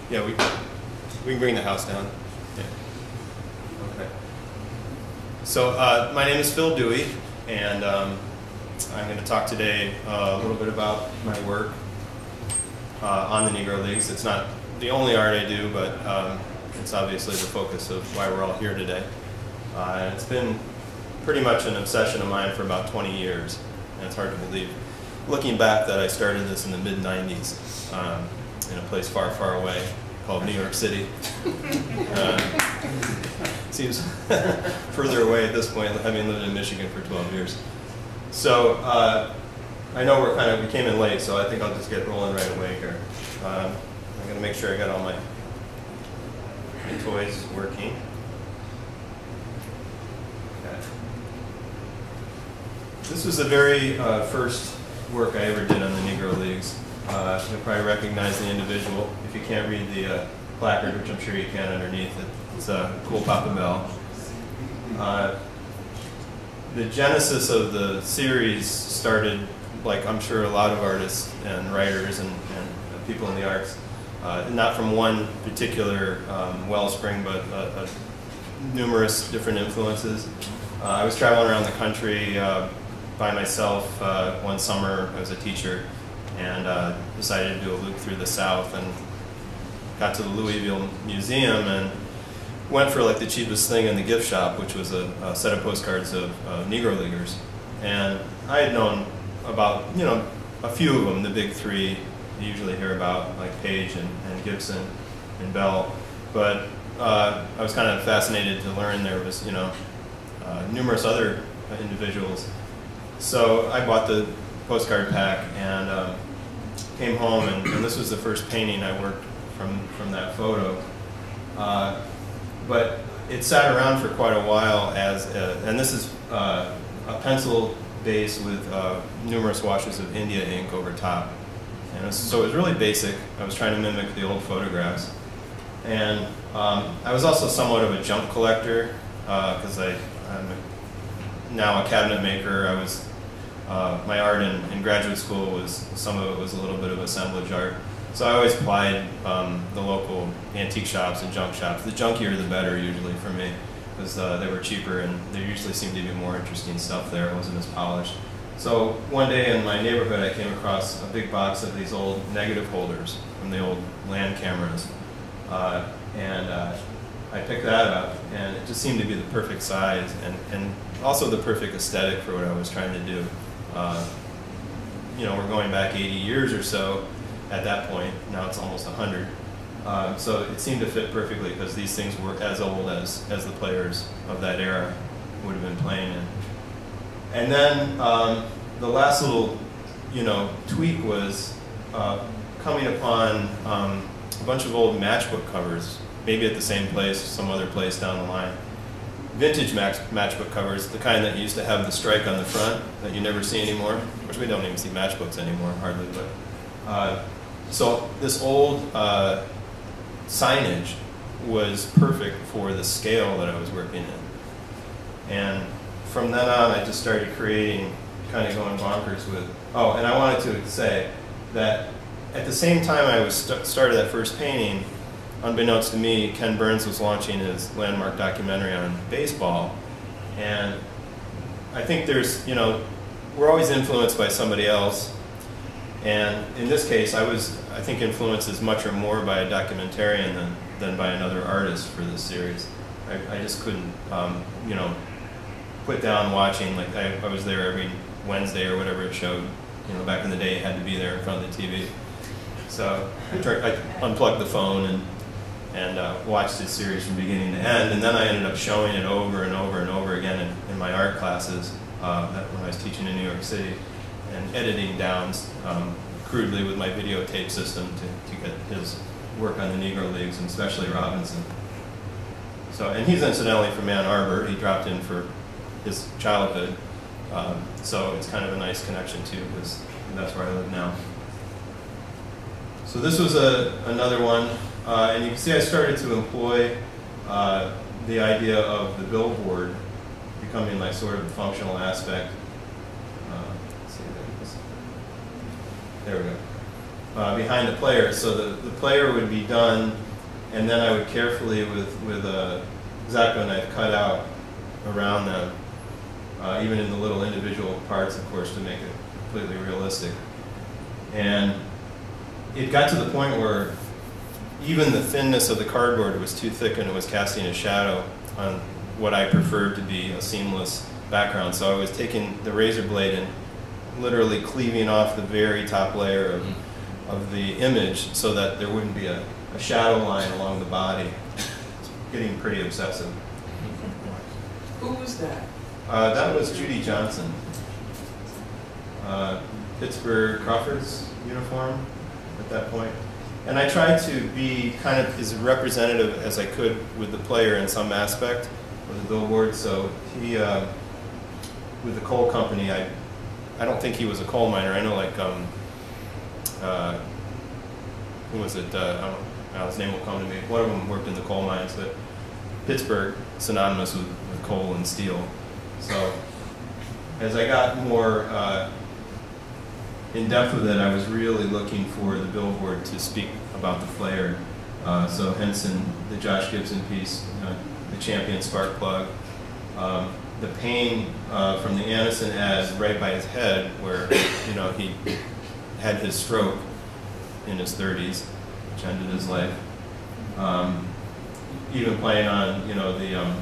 Yeah, we can bring the house down. Yeah. Okay. So my name is Philip Dewey, and I'm going to talk today a little bit about my work on the Negro Leagues. It's not the only art I do, but it's obviously the focus of why we're all here today. And it's been pretty much an obsession of mine for about 20 years, and it's hard to believe, looking back, that I started this in the mid-90s in a place far, far away called New York City. Seems further away at this point, having lived in Michigan for 12 years. So I know we came in late, so I think I'll just get rolling right away here. I'm going to make sure I got all my toys working. Okay. This was the very first work I ever did on the Negro Leagues. You'll probably recognize the individual. If you can't read the placard, which I'm sure you can underneath it, it's Cool Papa Bell. The genesis of the series started, like I'm sure a lot of artists and writers and people in the arts, not from one particular wellspring, but numerous different influences. I was traveling around the country by myself one summer. I was a teacher, and decided to do a loop through the South, and got to the Louisville Museum and went for like the cheapest thing in the gift shop, which was a set of postcards of Negro Leaguers. And I had known about, a few of them, the big three you usually hear about, like Page and Gibson and Bell. But I was kind of fascinated to learn there was, numerous other individuals. So I bought the postcard pack and came home, and this was the first painting I worked from that photo. But it sat around for quite a while and this is a pencil base with numerous washes of India ink over top. And so it was really basic. I was trying to mimic the old photographs. And I was also somewhat of a junk collector because I'm now a cabinet maker. My art in graduate school some of it was a little bit of assemblage art. So I always plied the local antique shops and junk shops. The junkier the better usually for me, because they were cheaper and there usually seemed to be more interesting stuff there. It wasn't as polished. So one day in my neighborhood I came across a big box of these old negative holders from the old land cameras. And I picked that up, and it just seemed to be the perfect size and also the perfect aesthetic for what I was trying to do. We're going back 80 years or so at that point. Now it's almost 100. So it seemed to fit perfectly because these things were as old as the players of that era would have been playing in. And then the last little, tweak was coming upon a bunch of old matchbook covers, maybe at the same place, some other place down the line. Vintage matchbook covers, the kind that used to have the strike on the front that you never see anymore. Of course, we don't even see matchbooks anymore, hardly. But so this old signage was perfect for the scale that I was working in. And from then on, I just started creating, kind of going bonkers with. Oh, and I wanted to say that at the same time I was started that first painting, unbeknownst to me, Ken Burns was launching his landmark documentary on baseball. And I think we're always influenced by somebody else. And in this case, I think influenced as much or more by a documentarian than by another artist for this series. I just couldn't, put down watching. Like I was there every Wednesday or whatever it showed. Back in the day, it had to be there in front of the TV. So I unplugged the phone and watched this series from beginning to end, and then I ended up showing it over and over and over again in my art classes when I was teaching in New York City, and editing down crudely with my videotape system to get his work on the Negro Leagues, and especially Robinson. So, and he's incidentally from Ann Arbor. He dropped in for his childhood, so it's kind of a nice connection too, because that's where I live now. So this was another one, and you can see I started to employ the idea of the billboard becoming like sort of a functional aspect. Let's see, there we go. behind the player. So the player would be done, and then I would carefully, with a X-Acto knife, cut out around them, even in the little individual parts, of course, to make it completely realistic. And it got to the point where even the thinness of the cardboard was too thick and it was casting a shadow on what I preferred to be a seamless background. So I was taking the razor blade and literally cleaving off the very top layer of the image so that there wouldn't be a shadow line along the body. It's getting pretty obsessive. Who was that? That was Judy Johnson. Pittsburgh Crawford's uniform at that point. And I tried to be kind of as representative as I could with the player in some aspect of the billboard. So he, with the coal company, I don't think he was a coal miner. I know, like, who was it? I don't know, his name will come to me. One of them worked in the coal mines, but Pittsburgh, synonymous with coal and steel. So as I got more in depth with it, I was really looking for the billboard to speak about the player. So hence in the Josh Gibson piece, the champion spark plug. The pain from the Anderson ad right by his head, where he had his stroke in his 30s, which ended his life. Even playing on the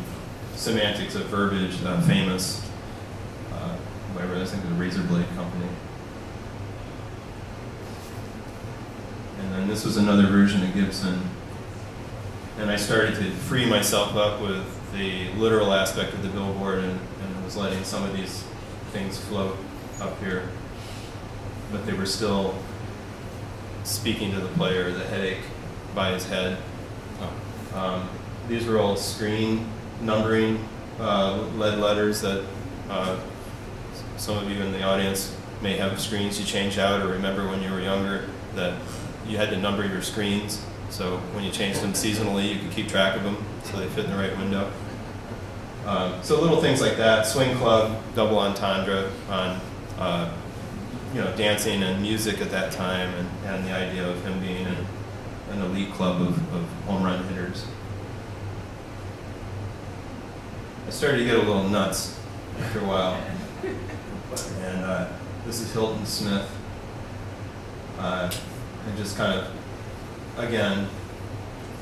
semantics of verbiage, famous, whatever, I think the Razor Blade Company. And then this was another version of Gibson. And I started to free myself up with the literal aspect of the billboard and was letting some of these things float up here. But they were still speaking to the player, the headache by his head. These were old screen numbering lead letters that some of you in the audience may have screens you changed out or remember when you were younger that you had to number your screens. So when you changed them seasonally, you could keep track of them so they fit in the right window. So little things like that. Swing Club, double entendre on dancing and music at that time, and the idea of him being an elite club of home run hitters. I started to get a little nuts after a while. And this is Hilton Smith. And just kind of, again,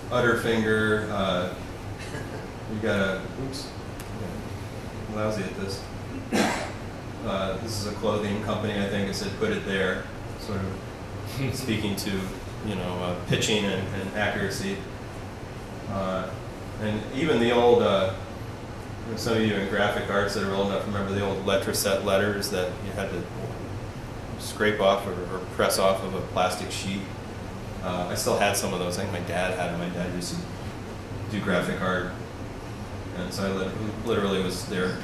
utter finger. We got a, oops, I'm lousy at this. This is a clothing company, I think. I said put it there, sort of speaking to, pitching and accuracy. And even the old, some of you in graphic arts that are old enough remember the old letter-set letters that you had to scrape off or press off of a plastic sheet. I still had some of those. I think my dad had them. My dad used to do graphic art. And so I literally was there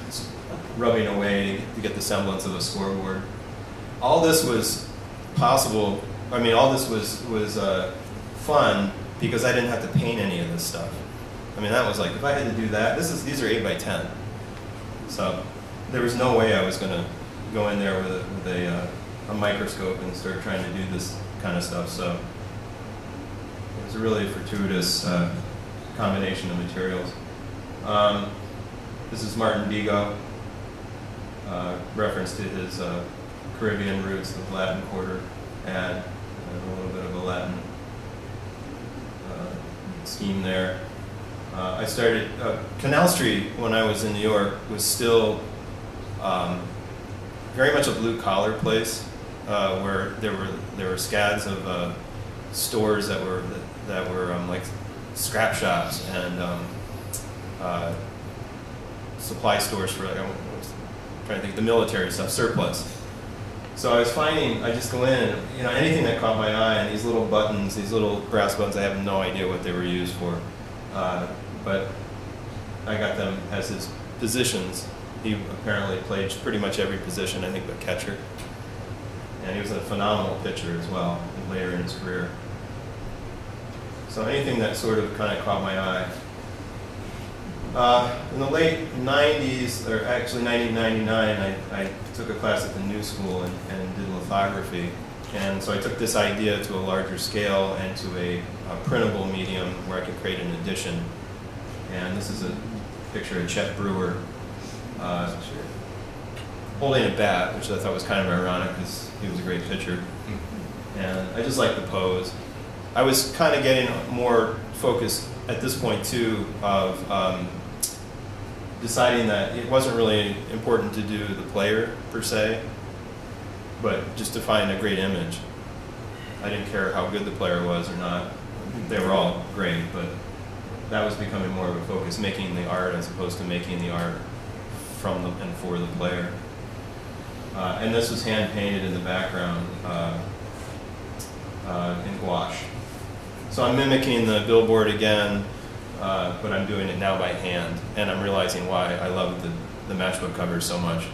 rubbing away to get the semblance of a scoreboard. All this was possible. I mean, all this was fun because I didn't have to paint any of this stuff. I mean, that was like, if I had to do that, these are 8 by 10. So there was no way I was going to go in there with a microscope and start trying to do this kind of stuff. So it was a really fortuitous combination of materials. This is Martin Bigo, reference to his Caribbean roots, the Latin Quarter ad, and a little bit of a Latin scheme there. I started, Canal Street, when I was in New York, was still very much a blue-collar place, where there were scads of stores that were like scrap shops and supply stores for, I was trying to think, the military stuff, surplus. So I was finding, I just go in and, anything that caught my eye, and these little buttons, these little brass buttons, I have no idea what they were used for. But I got them as his positions. He apparently played pretty much every position, I think, but catcher. And he was a phenomenal pitcher as well, later in his career. So anything that sort of kind of caught my eye. In the late 90s, or actually 1999, I took a class at the New School and did lithography. And so I took this idea to a larger scale and to a printable medium where I could create an edition. And this is a picture of Chet Brewer holding a bat, which I thought was kind of ironic because he was a great pitcher. And I just like the pose. I was kind of getting more focused at this point too of deciding that it wasn't really important to do the player per se, but just to find a great image. I didn't care how good the player was or not. They were all great, but that was becoming more of a focus, making the art as opposed to making the art from the, and for the player. And this was hand painted in the background in gouache. So I'm mimicking the billboard again, but I'm doing it now by hand. And I'm realizing why I love the matchbook covers so much,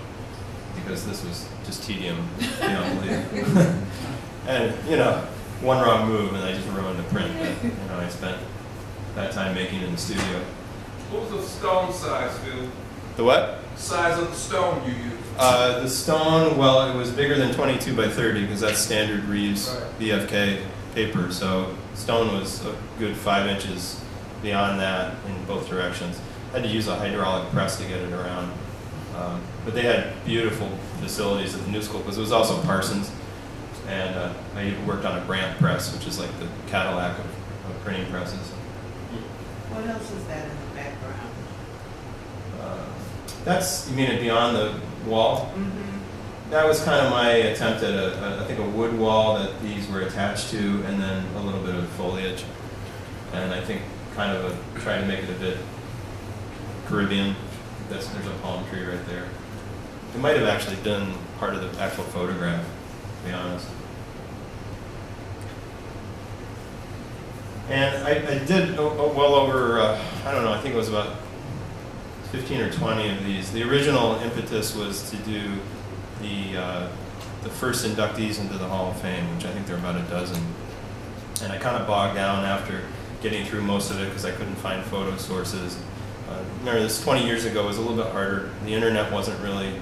because this was just tedium beyond belief. And, you know, one wrong move and I just ruined the print that, you know, I spent that time making in the studio. What was the stone size, Phil? The what? Size of the stone you used? The stone, well, it was bigger than 22 by 30 because that's standard Reeves BFK paper. So stone was a good 5 inches beyond that in both directions. I had to use a hydraulic press to get it around. But they had beautiful facilities at the new school because it was also Parsons. And I worked on a Brandt press, which is like the Cadillac of printing presses. What else is that in the background? That's, you mean it beyond the wall? Mm-hmm. That was kind of my attempt at I think a wood wall that these were attached to, and then a little bit of foliage. And I think kind of trying to make it a bit Caribbean. There's a palm tree right there. It might have actually been part of the actual photograph, to be honest. And I did well over, I don't know, I think it was about 15 or 20 of these. The original impetus was to do the first inductees into the Hall of Fame, which I think there are about a dozen. And I kind of bogged down after getting through most of it because I couldn't find photo sources. Remember, this 20 years ago was a little bit harder. The internet wasn't really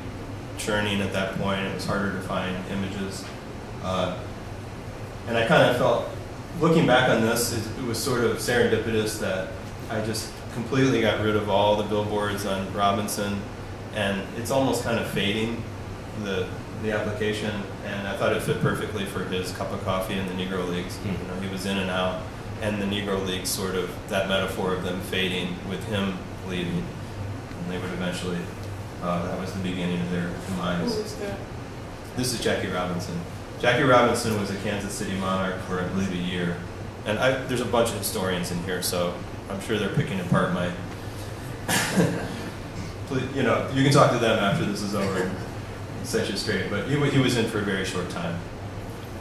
churning at that point. It was harder to find images. And I kind of felt, looking back on this, it was sort of serendipitous that I just completely got rid of all the billboards on Robinson, and it's almost kind of fading, the application, and I thought it fit perfectly for his cup of coffee in the Negro Leagues. You know, he was in and out, and the Negro Leagues sort of, that metaphor of them fading with him leaving, and they would eventually, that was the beginning of their demise. Who is that? This is Jackie Robinson. Jackie Robinson was a Kansas City Monarch for, I believe, a year. And there's a bunch of historians in here, so I'm sure they're picking apart my... You know, you can talk to them after this is over and set you straight. But he was in for a very short time.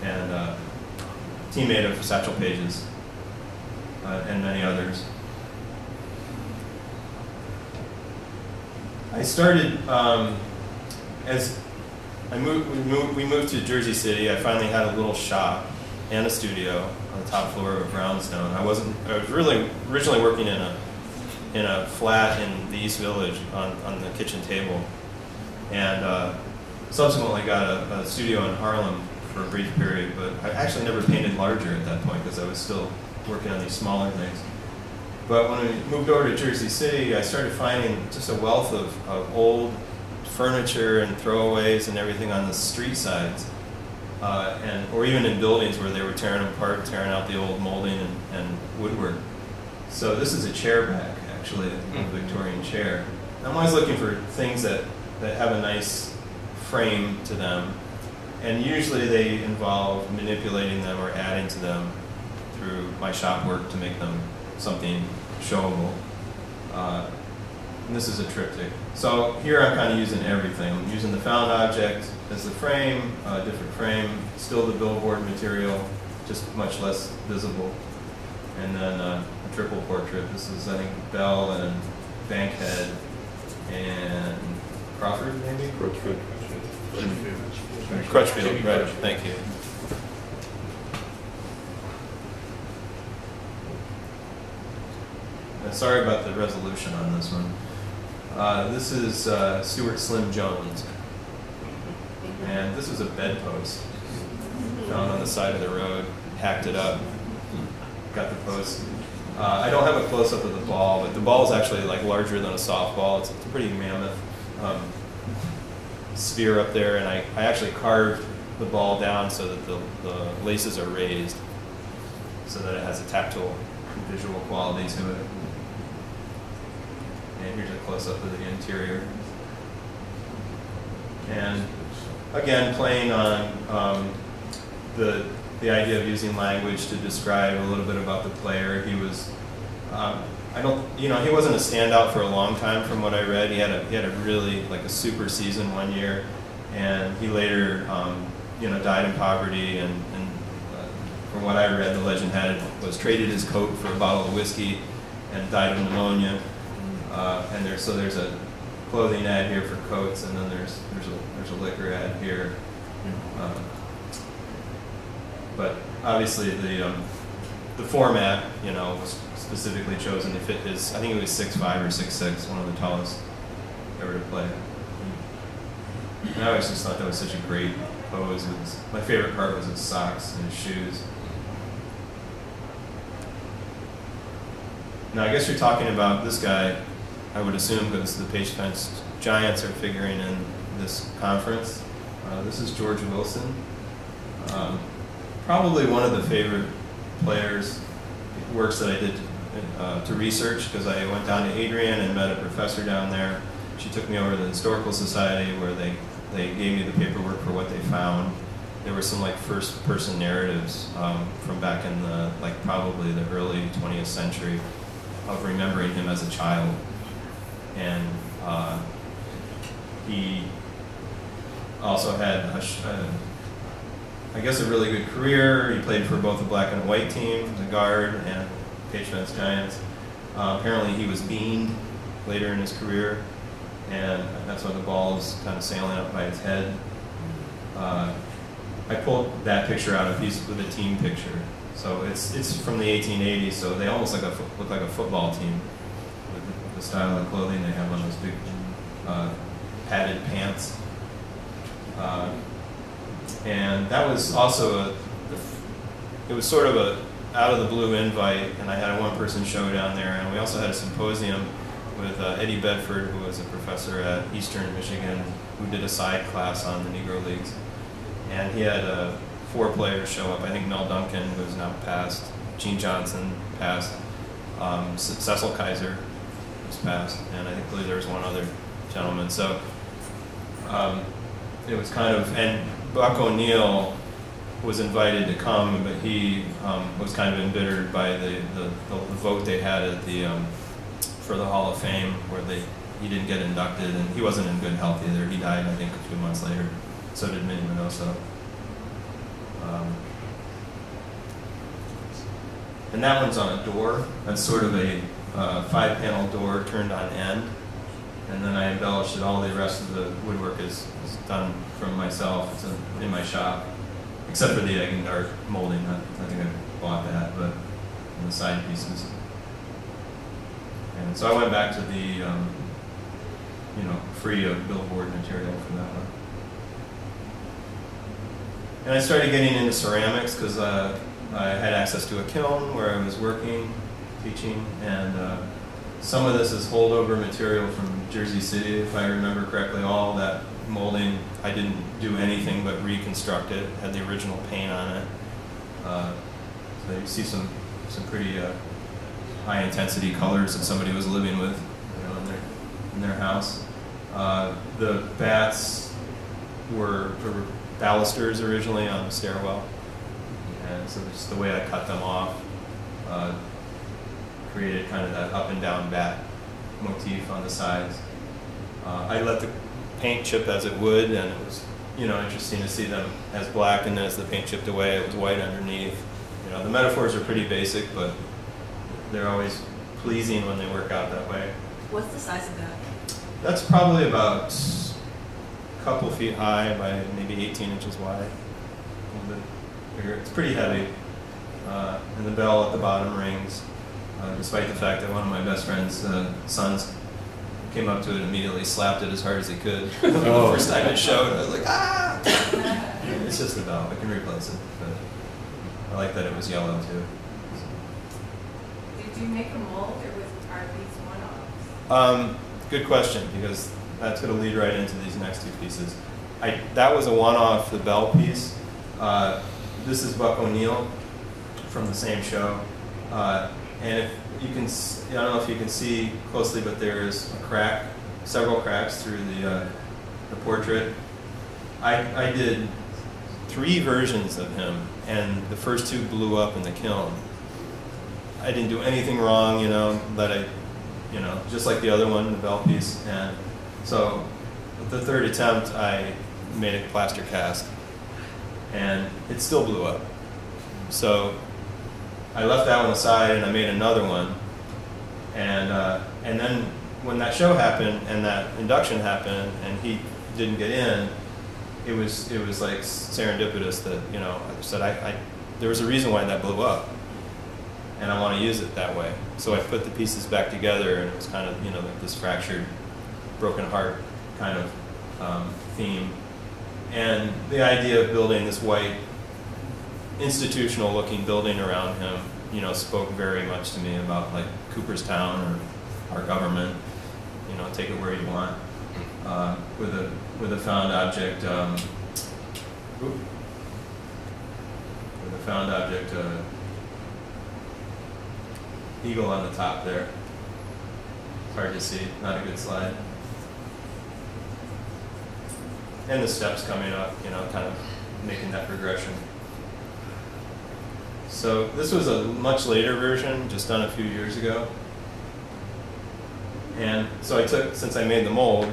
And teammate of Satchel Page's and many others. I started, as we moved to Jersey City. I finally had a little shop and a studio on the top floor of a brownstone. I was really originally working in a flat in the East Village on the kitchen table, and subsequently got a studio in Harlem for a brief period. But I actually never painted larger at that point because I was still working on these smaller things. But when we moved over to Jersey City, I started finding just a wealth of old furniture and throwaways and everything on the street sides, or even in buildings where they were tearing apart, tearing out the old molding and woodwork. So this is a chair back, actually, a Victorian chair. I'm always looking for things that have a nice frame to them, and usually they involve manipulating them or adding to them through my shop work to make them something showable. And this is a triptych. So here I'm kind of using everything. I'm using the found object as the frame, a different frame, still the billboard material, just much less visible. And then a triple portrait. This is, I think, Bell and Bankhead and Crawford, maybe? Crutchfield, right, thank you. Sorry about the resolution on this one. This is Stuart Slim Jones, and this is a bedpost. found on the side of the road, hacked it up, got the post. I don't have a close-up of the ball, but the ball is actually like larger than a softball. It's a pretty mammoth sphere up there, and I actually carved the ball down so that the laces are raised, so that it has a tactile and visual quality to it. And here's a close-up of the interior. And again, playing on the idea of using language to describe a little bit about the player. He was, he wasn't a standout for a long time from what I read. He had a really, like a super season one year, and he later, died in poverty, and from what I read, the legend was traded his coat for a bottle of whiskey and died of pneumonia. And there's a clothing ad here for coats, and then there's a liquor ad here. But obviously the format, was specifically chosen to fit his. I think he was 6'5" or 6'6", one of the tallest ever to play. And I always just thought that was such a great pose. My favorite part was his socks and his shoes. Now I guess you're talking about this guy, I would assume, because the Page Fence Giants are figuring in this conference. This is George Wilson. Probably one of the favorite works that I did to research, because I went down to Adrian and met a professor down there. She took me over to the Historical Society, where they gave me the paperwork for what they found. There were some like first-person narratives from back in probably the early 20th century of remembering him as a child. And he also had I guess a really good career. He played for both the black and the white team, the guard, and Page Fence Giants. Apparently he was beaned later in his career, and that's why the ball is kind of sailing up by his head. I pulled that picture out of with a team picture. So it's from the 1880s, so they almost look like a football team with the style of clothing they have on those big padded pants. And that was also it was sort of a out of the blue invite, and I had a one-person show down there, and we also had a symposium with Eddie Bedford, who was a professor at Eastern Michigan, who did a side class on the Negro Leagues. And he had 4 players show up. I think Mel Duncan, who's now passed, Gene Johnson passed, Cecil Kaiser was passed, and I believe there was one other gentleman. So it was kind of, and Buck O'Neill was invited to come, but he was kind of embittered by the vote they had at for the Hall of Fame, where he didn't get inducted, and he wasn't in good health either. He died, I think, a few months later. So did Minnie Minoso. And that one's on a door. That's sort of a 5-panel door turned on end. And then I embellished it. All the rest of the woodwork is done from myself. It's in my shop, except for the egg and dart molding. I think I bought that, but and the side pieces. And so I went back to the, free of billboard material for that one. And I started getting into ceramics because I had access to a kiln where I was working, teaching, and some of this is holdover material from Jersey City, if I remember correctly. All that molding, I didn't do anything but reconstruct it, had the original paint on it. So you see some pretty high intensity colors that somebody was living with, in their house. The bats were balusters originally on the stairwell, and so just the way I cut them off created kind of that up and down bat motif on the sides. I let the paint chip as it would, and it was interesting to see them as black, and then as the paint chipped away it was white underneath. The metaphors are pretty basic, but they're always pleasing when they work out that way. What's the size of that? That's probably about a couple feet high by maybe 18 inches wide. A little bit bigger. It's pretty heavy. And the bell at the bottom rings, despite the fact that one of my best friend's sons came up to it and immediately slapped it as hard as he could. The first time it showed, I was like, ah! It's just the bell. I can replace it, but I like that it was yellow too. Did you make a mold, or are these one-offs? Good question, because that's going to lead right into these next two pieces. That was a one-off, the bell piece. This is Buck O'Neill from the same show. And if you can, I don't know if you can see closely, but there is a crack, several cracks through the portrait. I did 3 versions of him, and the first 2 blew up in the kiln. I didn't do anything wrong, just like the other one, the bell piece. And so the 3rd attempt, I made a plaster cast, and it still blew up. So I left that one aside, and I made another one. And then when that show happened and that induction happened, and he didn't get in, it was like serendipitous that I said there was a reason why that blew up, and I want to use it that way. So I put the pieces back together, and it was kind of like this fractured, broken heart kind of theme. And the idea of building this white, institutional-looking building around him, spoke very much to me about like Cooperstown or our government. Take it where you want. With a found object. With a found object eagle on the top there. It's hard to see. Not a good slide. And the steps coming up, kind of making that progression. So this was a much later version, just done a few years ago. And so since I made the mold,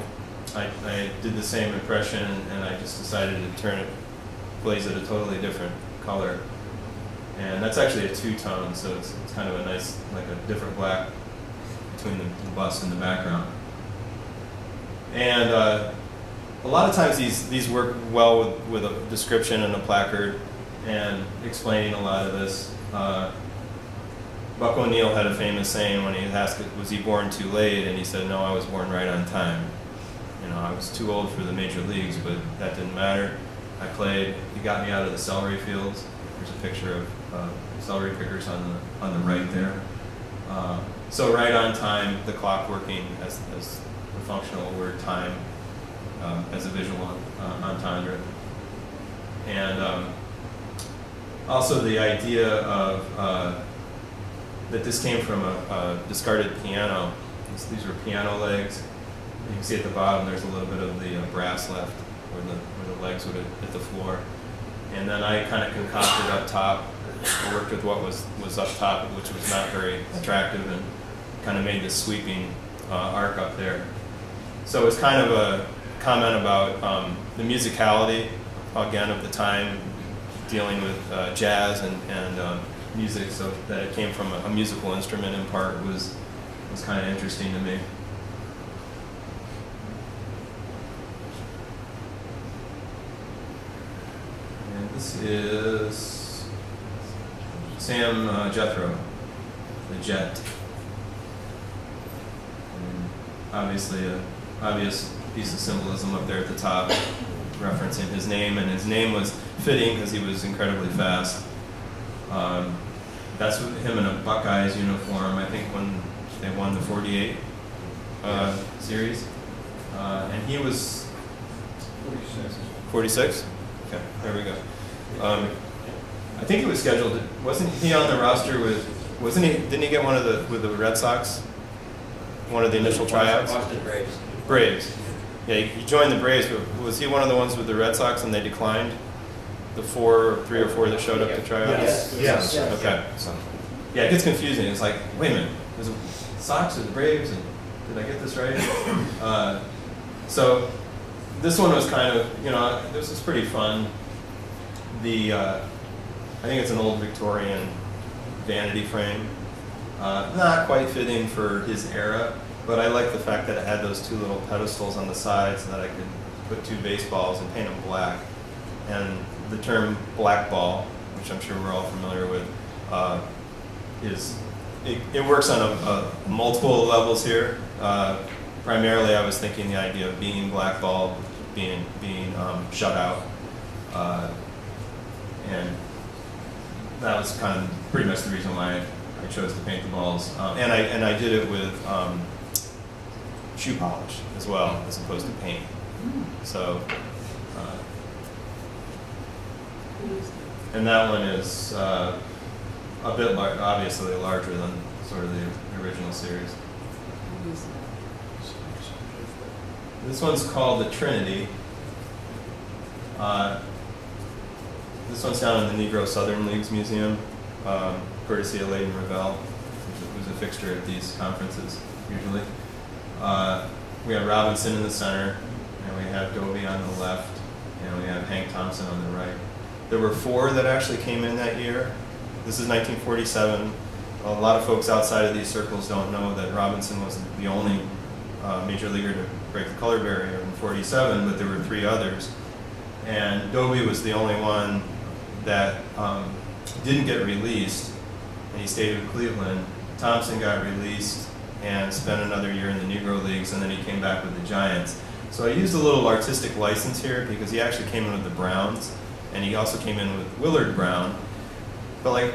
I did the same impression, and I just decided to blaze it a totally different color. And that's actually a 2-tone, so it's kind of a nice, like a different black between the bust and the background. And a lot of times these work well with a description and a placard and explaining a lot of this. Buck O'Neill had a famous saying when he was asked, was he born too late? And he said, no, I was born right on time. I was too old for the major leagues, but that didn't matter. I played. He got me out of the celery fields. There's a picture of celery pickers on the right there. So right on time, the clock working as the functional word time, as a visual entendre. And also the idea of that this came from a discarded piano. These were piano legs. You can see at the bottom there's a little bit of the brass left where the legs would have hit the floor. And then I kind of concocted up top, worked with what was up top, which was not very attractive, and kind of made this sweeping arc up there. So it's kind of a comment about the musicality, again, of the time, dealing with jazz and music, so that it came from a musical instrument in part was kind of interesting to me. And this is Sam Jethro, the Jet. And obviously an obvious piece of symbolism up there at the top, referencing his name, and his name was fitting because he was incredibly fast. That's him in a Buckeyes uniform, I think when they won the 48 series. And he was 46? Okay, there we go. I think he was scheduled, wasn't he on the roster with, didn't he get one of with the Red Sox? One of the initial tryouts? Boston Braves. Braves. Yeah, he joined the Braves, but was he one of the ones with the Red Sox and they declined? The 3 or 4 that showed up to tryouts? Yes. Okay. So, yeah, it gets confusing. It's like, wait a minute, was it Sox or the Braves? And did I get this right? So this one was kind of, this was pretty fun. I think it's an old Victorian vanity frame. Not quite fitting for his era, but I like the fact that it had those 2 little pedestals on the sides so that I could put 2 baseballs and paint them black. And the term black ball, which I'm sure we're all familiar with, it works on multiple levels here. Primarily, I was thinking the idea of being blackballed, being shut out. And that was kind of pretty much the reason why I chose to paint the balls. And I did it with shoe polish as well, as opposed to paint. So, and that one is a bit obviously larger than sort of the original series. This one's called the Trinity. This one's down in the Negro Southern Leagues Museum, courtesy of Leighton Ravel, who's a fixture at these conferences usually. We have Robinson in the center, and we have Dewey on the left, and we have Hank Thompson on the right. There were 4 that actually came in that year. This is 1947. A lot of folks outside of these circles don't know that Robinson was the only major leaguer to break the color barrier in 47, but there were 3 others. And Dewey was the only one that didn't get released, and he stayed with Cleveland. Thompson got released and spent another year in the Negro Leagues, and then he came back with the Giants. So I used a little artistic license here because he actually came in with the Browns, and he also came in with Willard Brown. But like,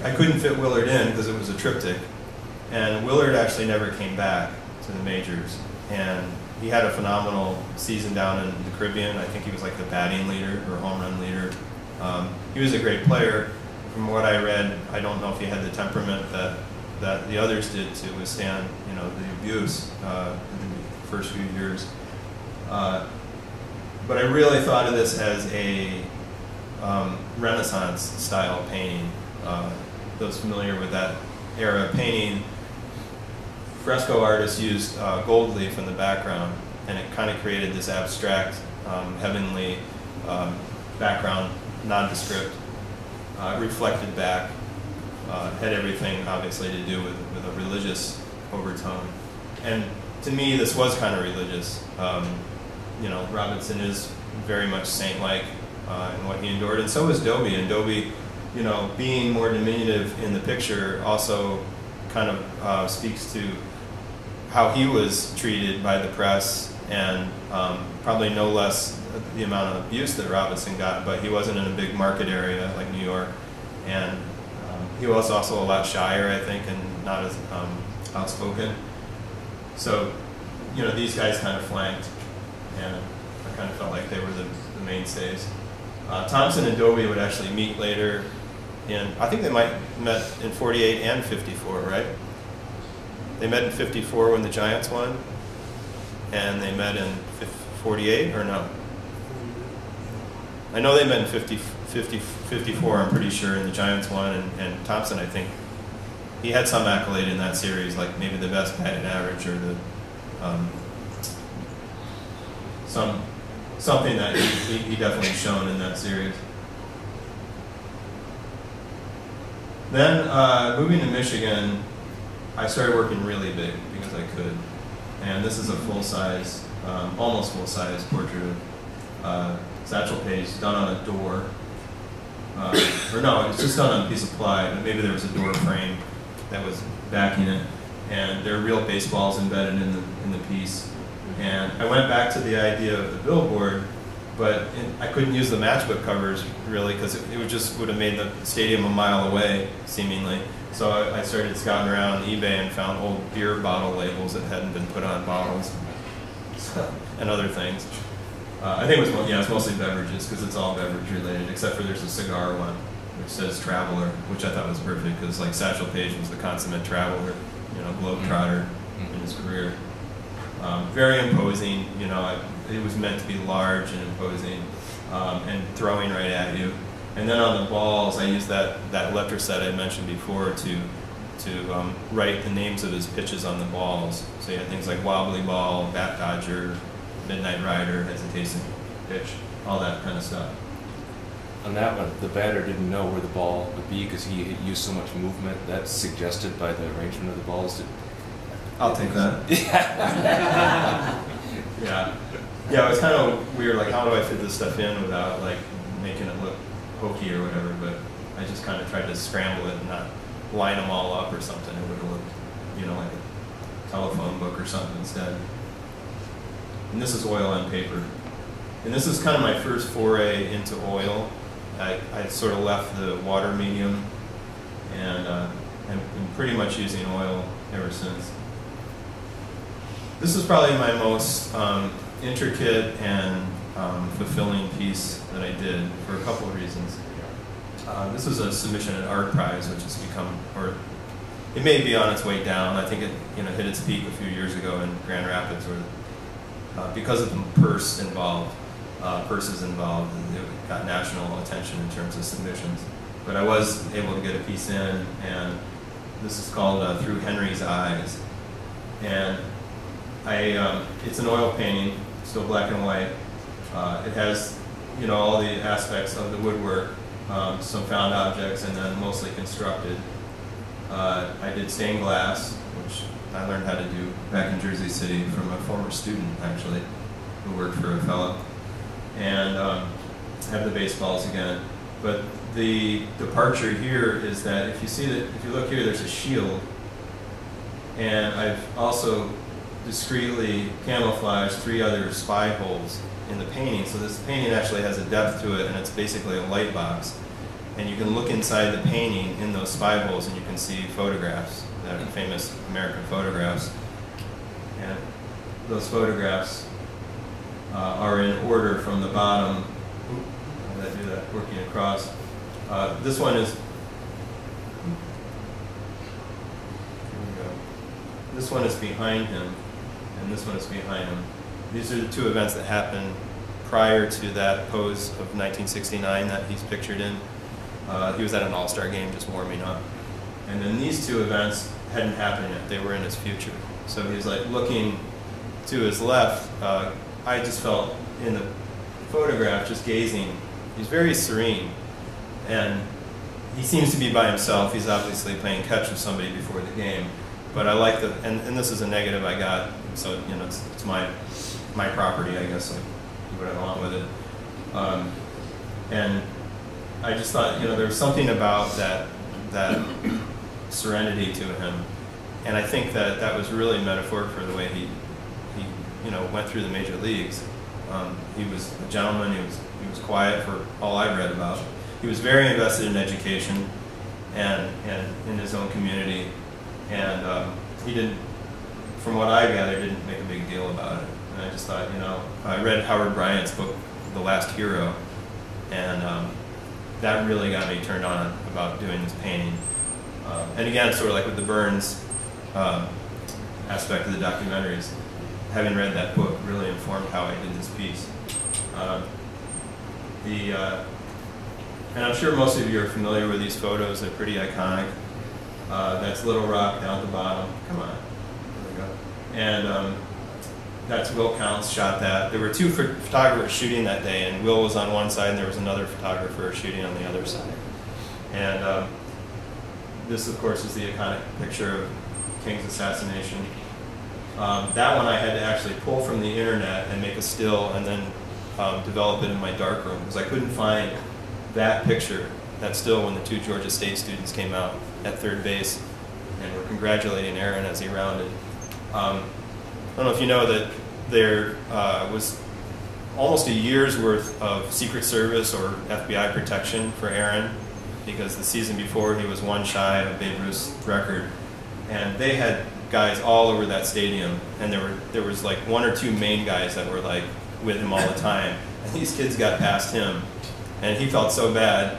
I couldn't fit Willard in because it was a triptych, and Willard actually never came back to the majors. And he had a phenomenal season down in the Caribbean. I think he was like the batting leader or home run leader. He was a great player. From what I read, I don't know if he had the temperament that the others did to withstand, you know, the abuse in the first few years. But I really thought of this as a Renaissance style painting. Those familiar with that era of painting, fresco artists used gold leaf in the background, and it kind of created this abstract, heavenly background, nondescript, reflected back, had everything obviously to do with a religious overtone. And to me, this was kind of religious. You know, Robinson is very much saint-like in what he endured, and so is Dewey. And Dewey, you know, being more diminutive in the picture also kind of speaks to how he was treated by the press, and probably no less the amount of abuse that Robinson got, but he wasn't in a big market area like New York, and he was also a lot shyer, I think, and not as outspoken. So, you know, these guys kind of flanked, and I kind of felt like they were the mainstays. Thompson and Dewey would actually meet later I think they met in 48 and 54, right? They met in 54 when the Giants won, and they met in 48, or no? I know they met in 54, I'm pretty sure, and the Giants won, and Thompson, I think, he had some accolade in that series, like maybe the best batting average, or the something that he definitely shone in that series. Then, moving to Michigan, I started working really big because I could. And this is a full-size, almost full-size portrait of Satchel Paige done on a door. Or no, it's just done on a piece of ply, but maybe there was a door frame that was backing it. And there are real baseballs embedded in the piece. And I went back to the idea of the billboard, but I couldn't use the matchbook covers really because it would have made the stadium a mile away, seemingly. So I started scouting around eBay and found old beer bottle labels that hadn't been put on bottles and other things. I think it's mostly beverages because it's all beverage related, except for there's a cigar one which says Traveler, which I thought was perfect because like Satchel Paige was the consummate traveler, you know, globetrotter in his career. Very imposing, you know, it was meant to be large and imposing and throwing right at you. And then on the balls, I used that letter set I mentioned before to write the names of his pitches on the balls. So you had things like Wobbly Ball, Bat Dodger, Midnight Rider, Hesitation Pitch, all that kind of stuff. On that one, the batter didn't know where the ball would be because he had used so much movement. That's suggested by the arrangement of the balls. I'll take that. Yeah. Yeah, it was kind of weird, like how do I fit this stuff in without like making it look hokey or whatever, but I just kind of tried to scramble it and not line them all up or something. It would have looked, you know, like a telephone book or something instead. And this is oil on paper. And this is kind of my first foray into oil. I sort of left the water medium, and I'm pretty much using oil ever since. This is probably my most intricate and fulfilling piece that I did for a couple of reasons. This was a submission at Art Prize, which has become, or it may be on its way down. I think it hit its peak a few years ago in Grand Rapids, where because of the purses involved, it got national attention in terms of submissions. But I was able to get a piece in, and this is called Through Henry's Eyes. And it's an oil painting, still black and white. It has, all the aspects of the woodwork, some found objects, and then mostly constructed. I did stained glass, which I learned how to do back in Jersey City from a former student, actually, who worked for a fellow. And have the baseballs again. But the departure here is that if you look here, there's a shield. And I've also discreetly camouflaged 3 other spy holes in the painting. So this painting actually has a depth to it, and it's basically a light box. And you can look inside the painting in those spy holes, and you can see photographs, that are famous American photographs. And those photographs are in order from the bottom. How did I do that? Working across. This one is. Here we go. This one is behind him, and this one is behind him. These are the 2 events that happened prior to that pose of 1969 that he's pictured in. He was at an all-star game just warming up. And then these 2 events hadn't happened yet. They were in his future. So he's like looking to his left. I just felt in the photograph, just gazing, he's very serene. And he seems to be by himself. He's obviously playing catch with somebody before the game. But I like and this is a negative I got, so it's my property, I guess. I do what I want with it. And I just thought, there was something about that serenity to him, and I think that was really a metaphor for the way he went through the major leagues. He was a gentleman. He was quiet for all I read about. He was very invested in education and in his own community, and he didn't, from what I gathered, didn't make a big deal about it. And I just thought, I read Howard Bryant's book, The Last Hero, and that really got me turned on about doing this painting. And again, sort of like with the Burns aspect of the documentaries, having read that book really informed how I did this piece. And I'm sure most of you are familiar with these photos. They're pretty iconic. That's Little Rock down at the bottom. Come on. There we go. And that's Will Counts shot that. There were 2 photographers shooting that day, and Will was on one side, and there was another photographer shooting on the other side. And this, of course, is the iconic picture of King's assassination. That one I had to actually pull from the internet and make a still, and then develop it in my darkroom, because I couldn't find that picture, that still, when the 2 Georgia State students came out at third base and were congratulating Aaron as he rounded. I don't know if you know that there was almost a year's worth of Secret Service or FBI protection for Aaron, because the season before he was 1 shy of Babe Ruth's record, and they had guys all over that stadium, and there was like 1 or 2 main guys that were like with him all the time, and these kids got past him, and he felt so bad,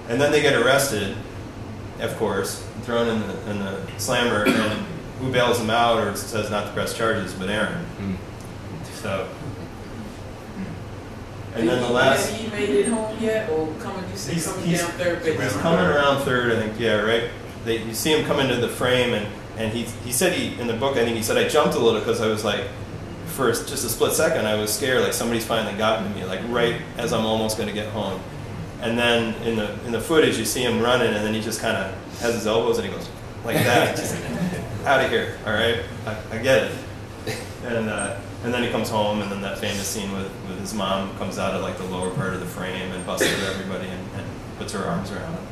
and then they get arrested, of course, thrown in the slammer, and who bails him out or says not to press charges but Aaron. So, and then the last. Has he made it home yet, or coming? You see coming down third base? He's coming around third, I think. Yeah, right. You see him come into the frame, and he said in the book, I think he said, I jumped a little because I was like, for just a split second, I was scared, like somebody's finally gotten to me, like right as I'm almost going to get home. And then in the footage, you see him running, and then he just kind of has his elbows, and he goes like that, just out of here. All right, I get it. And then he comes home, and then that famous scene with his mom comes out of like the lower part of the frame and busts at everybody and puts her arms around him.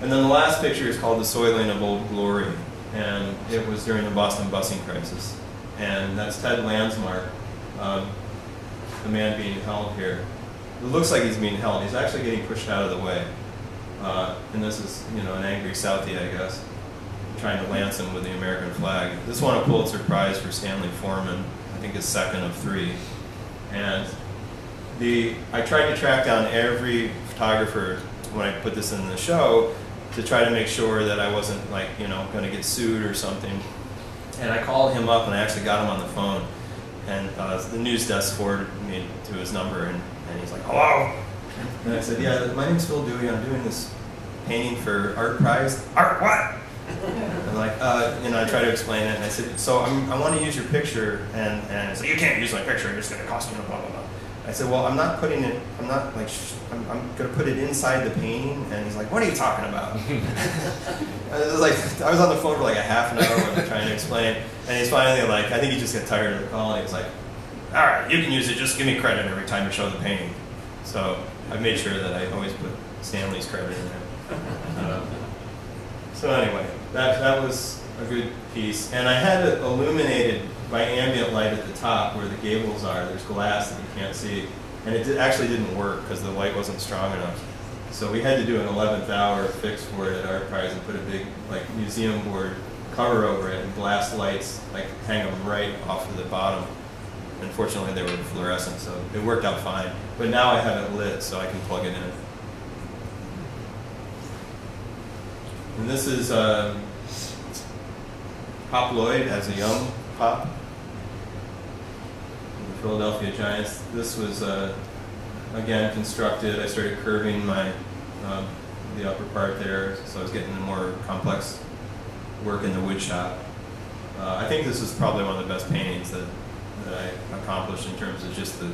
And then the last picture is called The Soylent of Old Glory, and it was during the Boston busing crisis. And that's Ted Landsmark, the man being held here. it looks like he's being held. He's actually getting pushed out of the way. And this is, you know, an angry Southie, I guess, trying to lance him with the American flag. This won a Pulitzer Prize for Stanley Foreman, I think his second of 3. And I tried to track down every photographer when I put this in the show to try to make sure that I wasn't, like, you know, going to get sued or something. And I called him up and I actually got him on the phone. And the news desk forwarded me to his number, and he's like, hello? And I said, yeah, my name's Phil Dewey. I'm doing this painting for Art Prize. Art what? And like, you know, I tried to explain it, and I said, so I want to use your picture, and so you can't use my picture. It's going to cost you blah blah blah. I said, well, I'm not putting it. I'm not like. I'm going to put it inside the painting. And he's like, what are you talking about? It was like I was on the phone for like a half an hour trying to explain, and he's finally like, I think he just got tired of the call, and he was like, all right, you can use it. Just give me credit every time you show the painting. So I made sure that I always put Stanley's credit in there. So anyway, that was a good piece, and I had it illuminated by ambient light at the top where the gables are. There's glass that you can't see, and it actually didn't work because the light wasn't strong enough. So we had to do an 11th hour fix for it at Art Prize and put a big like museum board cover over it and glass lights, like hang them right off of the bottom. Unfortunately, they were fluorescent, so it worked out fine. But now I have it lit, so I can plug it in. And this is Pop Lloyd as a young Pop, the Philadelphia Giants. This was again constructed. I started curving my the upper part there, so I was getting more complex work in the wood shop. I think this is probably one of the best paintings that I accomplished in terms of just the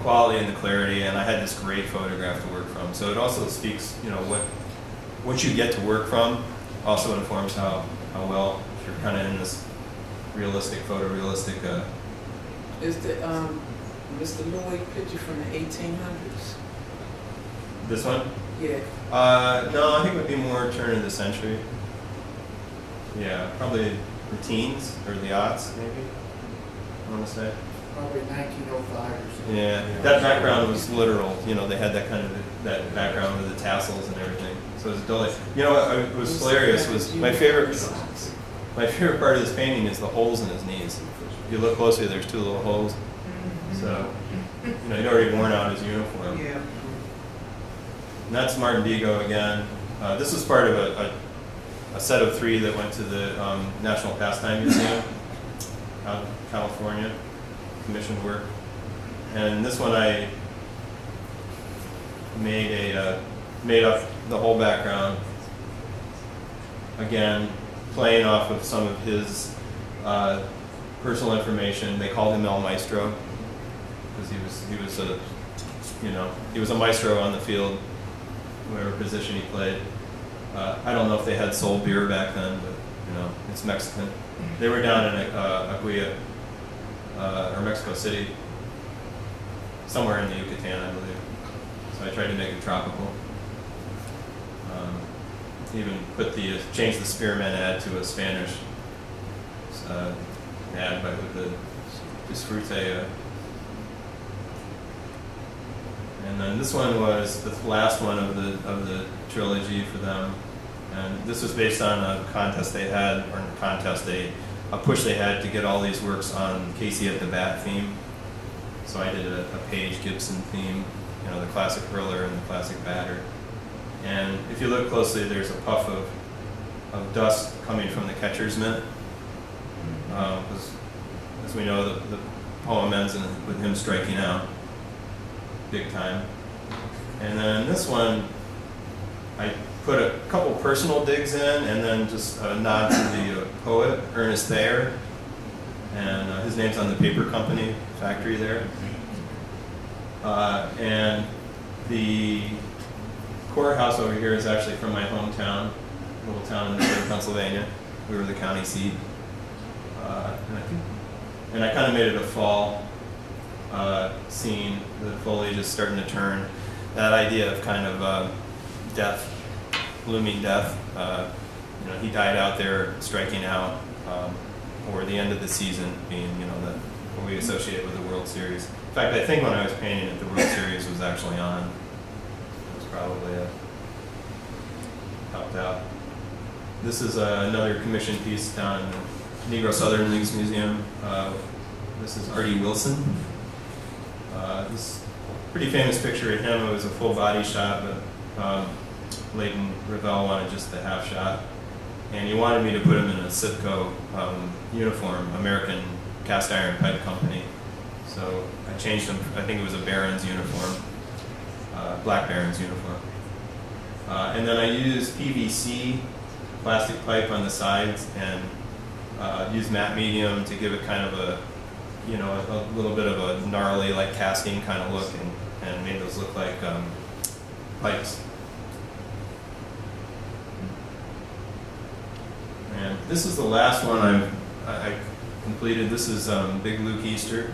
quality and the clarity. And I had this great photograph to work from. So it also speaks, you know, what you get to work from also informs how well you're kind of in this realistic, photorealistic. Is the Mr. Lloyd picture from the 1800s? This one? Yeah. No, I think it would be more turn of the century. Yeah, probably the teens or the aughts, maybe. I want to say. Probably 1905 or something. Yeah, that background was literal. You know, they had that kind of that background with the tassels and everything. So it was totally. You know what was hilarious was my favorite part of this painting is the holes in his knees. If you look closely, there's 2 little holes. So you know, he'd already worn out his uniform. Yeah. And that's Martin Vigo again. This was part of a set of 3 that went to the National Pastime Museum out in California, commissioned work. And this one I made up the whole background. Again, playing off of some of his personal information. They called him El Maestro because he was a maestro on the field, whatever position he played. I don't know if they had Sol beer back then, but you know, it's Mexican. They were down in Aguila, or Mexico City, somewhere in the Yucatan, I believe. So I tried to make it tropical. Even changed the spearmint ad to a Spanish ad with the disfrute. And then this one was the last one of the trilogy for them. And this was based on a contest they had, or a push they had to get all these works on Casey at the Bat theme. So I did a Page Gibson theme, you know, the classic hurler and the classic batter. And if you look closely, there's a puff of dust coming from the catcher's mitt. As we know, the poem ends with him striking out big time. And then this one, I put a couple personal digs in, and then just a nod to the poet, Ernest Thayer. And his name's on the paper company factory there. And the courthouse over here is actually from my hometown, little town in northern Pennsylvania. We were the county seat. And I kind of made it a fall scene. The foliage is starting to turn. That idea of kind of death, looming death. You know, he died out there striking out, or the end of the season being, you know, the we associate with the World Series. In fact, I think when I was painting it, the World Series was actually on. It was probably helped out. This is another commission piece down in the Negro Southern Leagues Museum. This is Artie Wilson. This pretty famous picture of him. It was a full body shot, but Leighton Ravel wanted just the half shot. And he wanted me to put him in a Sitco uniform, American Cast Iron Pipe Company. So I changed him, I think it was a Barons uniform, Black Barons uniform. And then I used PVC, plastic pipe on the sides, and used matte medium to give it kind of a, you know, a little bit of a gnarly, like casting kind of look, and made those look like pipes. And this is the last one I completed. This is Big Luke Easter.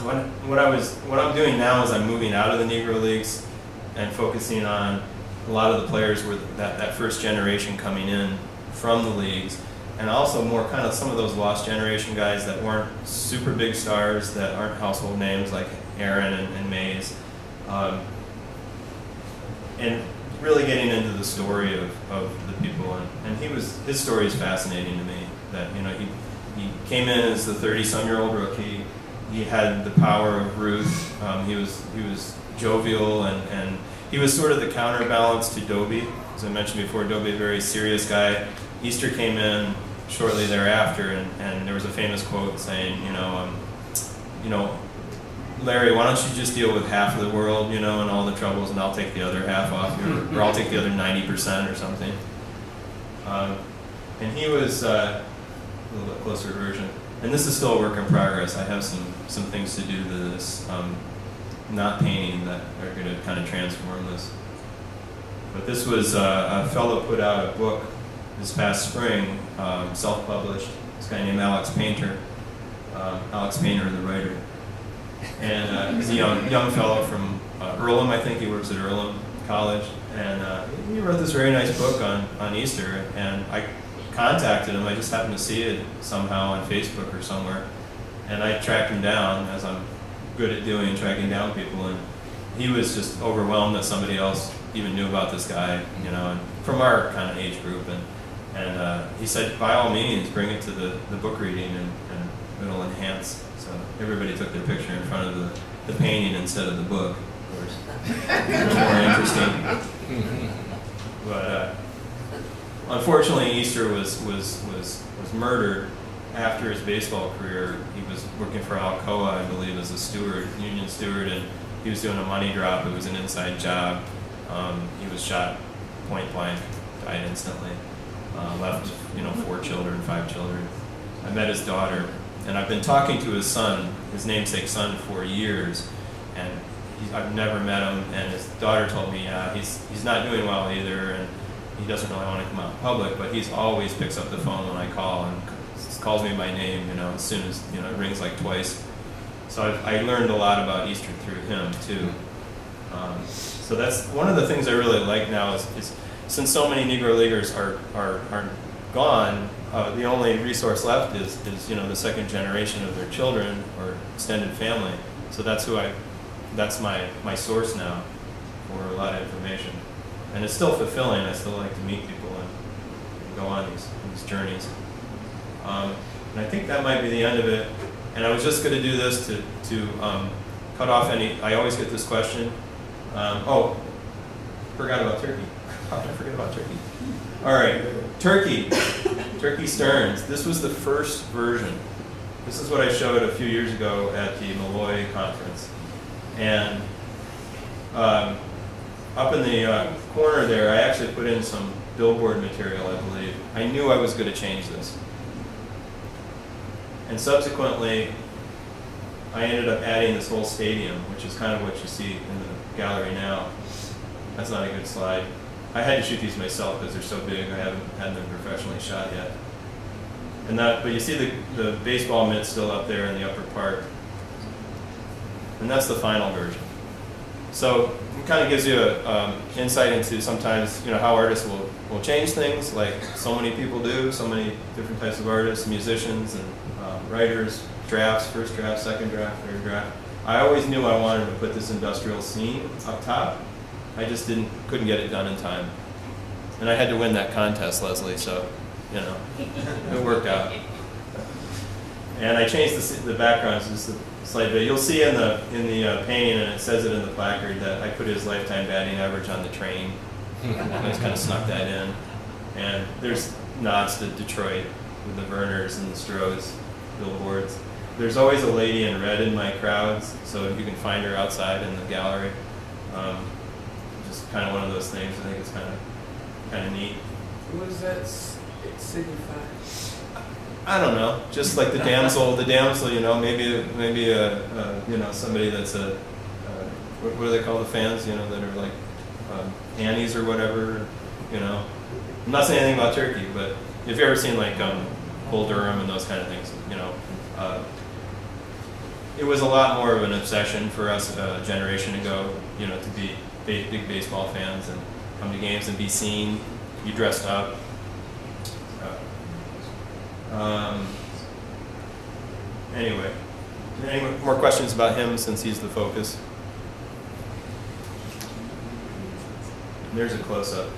What I'm doing now is I'm moving out of the Negro Leagues and focusing on a lot of the players were that first generation coming in from the leagues, and also more kind of some of those lost generation guys that weren't super big stars, that aren't household names like Aaron and Mays, and really getting into the story of the people. And his story is fascinating to me. That, you know, he came in as the 30-some-year-old rookie. He had the power of Ruth. He was jovial, and he was sort of the counterbalance to Dobie. As I mentioned before, Dobie, a very serious guy. Easter came in shortly thereafter, and there was a famous quote saying, you know, Larry, why don't you just deal with half of the world, you know, and all the troubles, and I'll take the other half off you, or I'll take the other 90% or something. And he was a little bit closer version. And this is still a work in progress. I have some things to do to this, not painting, that are going to kind of transform this. But this was a fellow put out a book this past spring, self-published. This guy named Alex Painter. Alex Painter, the writer. And he's a young fellow from Earlham, I think. He works at Earlham College. And he wrote this very nice book on Easter. And I contacted him. I just happened to see it somehow on Facebook or somewhere. And I tracked him down, as I'm good at doing, tracking down people. And he was just overwhelmed that somebody else even knew about this guy, you know, and from our kind of age group. And he said, by all means, bring it to the book reading, and it'll enhance. So everybody took their picture in front of the painting instead of the book, of course. More interesting. But unfortunately, Easter was murdered after his baseball career. He was working for Alcoa, I believe, as a steward, union steward, and he was doing a money drop. It was an inside job. He was shot point blank, died instantly. Left, 5 children. I met his daughter, and I've been talking to his son, his namesake son, for years, and I've never met him. And his daughter told me, yeah, he's not doing well either, and he doesn't really want to come out in public, but he's always picks up the phone when I call and calls me by name, as soon as, it rings like twice. So I learned a lot about Easter through him too. So that's one of the things I really like now is since so many Negro Leaguers are gone, the only resource left is the second generation of their children or extended family. So that's that's my source now for a lot of information. And it's still fulfilling. I still like to meet people and go on these journeys. And I think that might be the end of it. And I was just going to do this to cut off any. I always get this question. Forgot about turkey. How did I forget about turkey? All right, Turkey Stearnes. This was the first version. This is what I showed a few years ago at the Malloy conference. And up in the corner there, I actually put in some billboard material, I believe. I knew I was going to change this. And subsequently, I ended up adding this whole stadium, which is kind of what you see in the gallery now. That's not a good slide. I had to shoot these myself because they're so big. I haven't had them professionally shot yet. But you see the baseball mitt still up there in the upper part. And that's the final version. So it kind of gives you an insight into sometimes how artists will will change things like so many people do, so many different types of artists, musicians, and writers, drafts, first draft, second draft, third draft. I always knew I wanted to put this industrial scene up top. I just couldn't get it done in time. And I had to win that contest, Leslie, so, you know, it worked out. And I changed the backgrounds just a slight bit. You'll see in the painting, and it says it in the placard, that I put his lifetime batting average on the train. I just kind of snuck that in. And there's nods to Detroit with the Verners and the Strohs billboards. There's always a lady in red in my crowds, so if you can find her outside in the gallery. Just kind of one of those things. I think it's kind of neat. What does that signify? I don't know. Just like the damsel, you know, maybe you know, somebody that's what do they call the fans? You know, that are like Annies or whatever. You know, I'm not saying anything about Turkey, but if you've ever seen like Bull Durham and those kind of things, you know, it was a lot more of an obsession for us a generation ago. You know, to be big baseball fans and come to games and be seen, be dressed up. Anyway, any more questions about him since he's the focus? There's a close-up.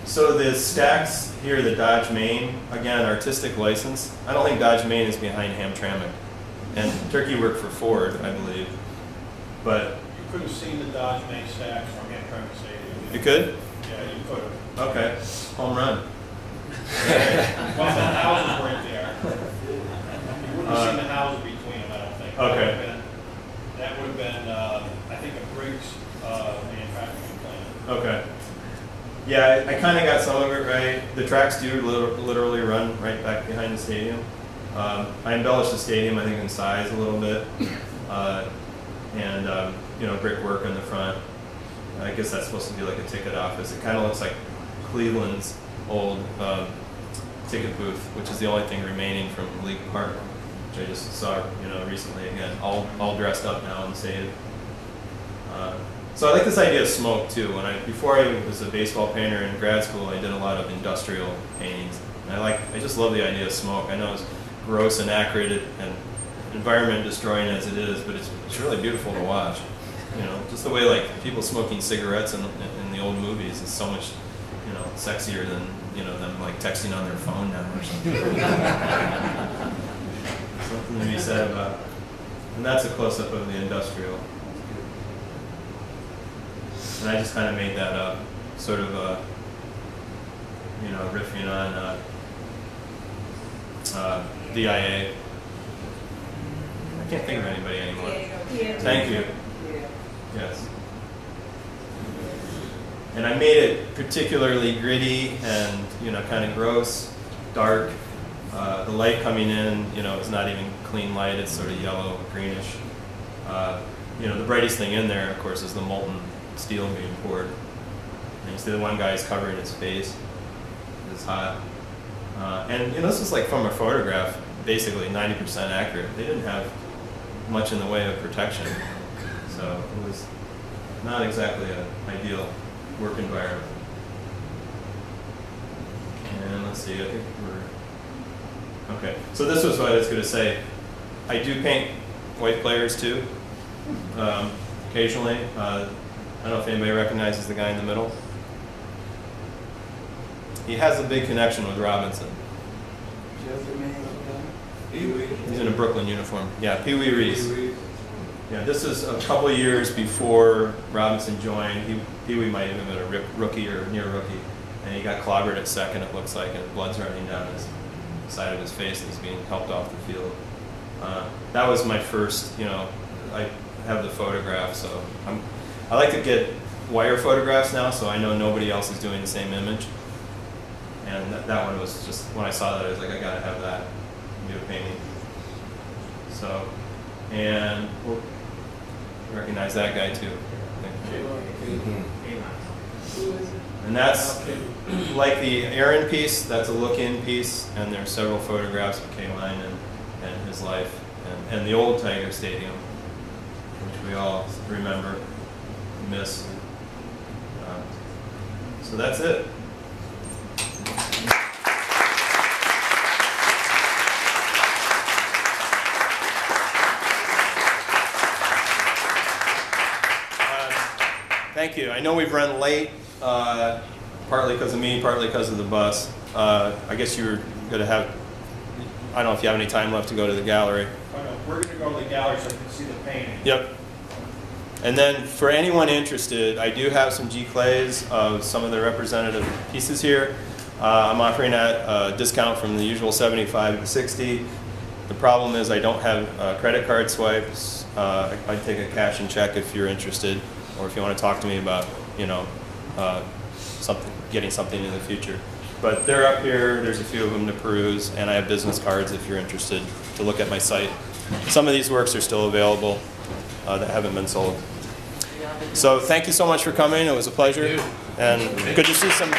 So the stacks here, the Dodge Main, again, artistic license. I don't think Dodge Main is behind Hamtramck. And Turkey worked for Ford, I believe. But you could have seen the Dodge Main stacks from Hamtramck Stadium. You could? Yeah, you could have. Okay. Home run. Well, the houses weren't there. You wouldn't have seen the houses between them, I don't think. Okay. That would have been, I think, a Briggs manufacturing plant. Okay. Yeah, I kind of got some of it right. The tracks do literally run right back behind the stadium. I embellished the stadium, I think, in size a little bit. And, you know, brickwork in the front. I guess that's supposed to be like a ticket office. It kind of looks like Cleveland's old ticket booth, which is the only thing remaining from League Park, which I just saw, you know, recently again, all dressed up now and saved. So I like this idea of smoke too. Before I was a baseball painter in grad school, I did a lot of industrial paintings. And I just love the idea of smoke. I know it's gross and acrid and environment destroying as it is, but it's really beautiful to watch. You know, just the way like people smoking cigarettes in the old movies is so much, you know, sexier than, you know, them like texting on their phone now or something. Something to be said about. And that's a close-up of the industrial. And I just kind of made that up, sort of, you know, riffing on DIA. I can't think of anybody anymore. Thank you. Yes. And I made it particularly gritty and, you know, kind of gross, dark. The light coming in, you know, is not even clean light. It's sort of yellow, greenish. You know, the brightest thing in there, of course, is the molten steel being poured. And you see the one guy's covering his face. It's hot. And, you know, this is like from a photograph, basically 90% accurate. They didn't have much in the way of protection. So it was not exactly an ideal work environment. And let's see, I think we're... Okay, so this was what I was going to say. I do paint white players too, occasionally. I don't know if anybody recognizes the guy in the middle. He has a big connection with Robinson. He's in a Brooklyn uniform. Yeah, Pee Wee Reese. Yeah, this is a couple of years before Robinson joined. Pee Wee might have been a rookie or near rookie. And he got clobbered at second, it looks like, and blood's running down his side of his face, and he's being helped off the field. That was my first, you know, I have the photograph, so I like to get wire photographs now, so I know nobody else is doing the same image. And that one was just, when I saw that, I was like, I gotta have that, do a painting. So, and we'll recognize that guy too. And that's like the Aaron piece, that's a look-in piece, and there's several photographs of K-Line and his life, and the old Tiger Stadium, which we all remember, miss. So that's it. Thank you. I know we've run late, partly because of me, partly because of the bus. I guess you were going to have, I don't know if you have any time left to go to the gallery. Oh, no, we're going to go to the gallery so I can see the painting. Yep. And then for anyone interested, I do have some G-clays of some of the representative pieces here. I'm offering a discount from the usual 75 to 60. The problem is I don't have credit card swipes. I'd take a cash and check if you're interested, or if you want to talk to me about, you know, getting something in the future. But they're up here. There's a few of them to peruse, and I have business cards if you're interested to look at my site. Some of these works are still available that haven't been sold. So thank you so much for coming. It was a pleasure, and good to see some.